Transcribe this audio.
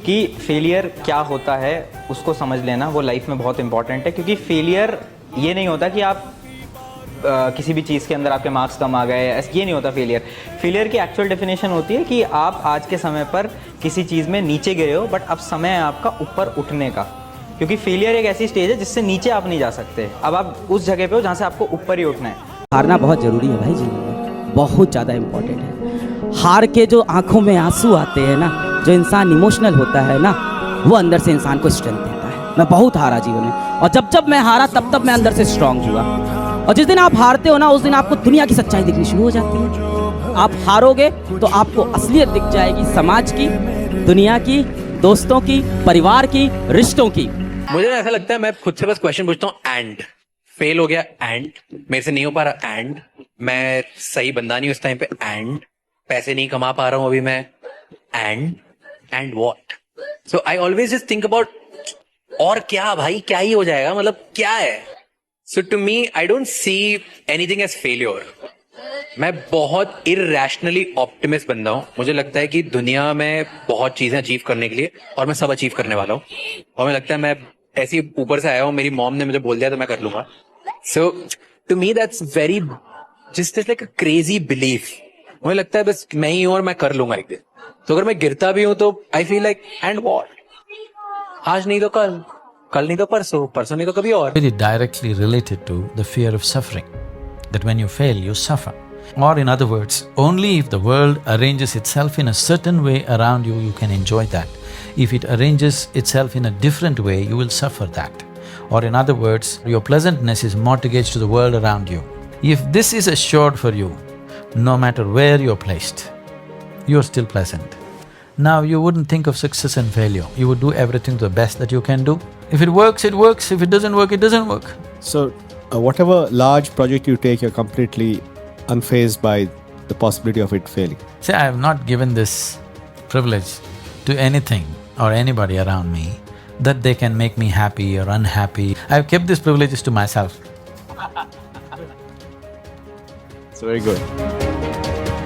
कि फेलियर क्या होता है उसको समझ लेना वो लाइफ में बहुत इंपॉर्टेंट है, क्योंकि फेलियर ये नहीं होता कि आप किसी भी चीज़ के अंदर आपके मार्क्स कम आ गए, ये नहीं होता फेलियर। फेलियर की एक्चुअल डेफिनेशन होती है कि आप आज के समय पर किसी चीज़ में नीचे गिरे हो, बट अब समय है आपका ऊपर उठने का, क्योंकि फेलियर एक ऐसी स्टेज है जिससे नीचे आप नहीं जा सकते। अब आप उस जगह पे हो जहाँ से आपको ऊपर ही उठना है। हारना बहुत ज़रूरी है भाई जीवन में, बहुत ज़्यादा इम्पोर्टेंट है। हार के जो आंखों में आंसू आते हैं ना, जो इंसान इमोशनल होता है ना, वो अंदर से इंसान को स्ट्रेंथ देता है। मैं बहुत हारा जीवन में, और जब जब मैं हारा तब मैं अंदर से स्ट्रांग हुआ। और जिस दिन आप हारते हो ना, उस दिन आपको दुनिया की सच्चाई दिखनी शुरू हो जाती है। आप हारोगे तो आपको असलियत दिख जाएगी, समाज की, दुनिया की, दोस्तों की, परिवार की, रिश्तों की। मुझे ऐसा लगता है, मैं खुद से बस क्वेश्चन पूछता हूँ, एंड फेल हो गया, एंड मेरे से नहीं हो पा रहा, एंड मैं सही बंदा नहीं उस टाइम पे, एंड पैसे नहीं कमा पा रहा हूँ अभी मैं, and what. So I always just think about, और क्या भाई, क्या ही हो जाएगा, मतलब क्या है। So to me I don't see anything as failure. मैं बहुत इरैशनली ऑप्टिमिस्ट बंदा हूँ। मुझे लगता है कि दुनिया में बहुत चीजें अचीव करने के लिए, और मैं सब अचीव करने वाला हूँ, और मुझे लगता है मैं ऐसे ही ऊपर से आया हूँ, मेरी मॉम ने मुझे बोल दिया तो मैं कर लूंगा। So to me that's very just like a crazy belief. मुझे लगता है बस मैं ही हूँ और मैं कर लूंगा एक दिन। तो अगर मैं गिरता भी हूँ तो I feel like, and what, आज नहीं तो कल, कल नहीं तो परसों, परसों नहीं तो कभी और। Very directly related to the fear of suffering, that when you fail, you suffer. Or in other words, only if the world arranges itself in a certain way around you, you can enjoy that. If it arranges itself in a different way, you will suffer that. Or in other words, your pleasantness is mortgaged to the world around you. If this is assured for you, no matter where you're placed, you're still pleasant. Now you wouldn't think of success and failure, you would do everything the best that you can do. If it works, it works, if it doesn't work, it doesn't work. So, whatever large project you take, you're completely unfazed by the possibility of it failing. See, I have not given this privilege to anything or anybody around me that they can make me happy or unhappy. I have kept these privileges to myself. It's very good.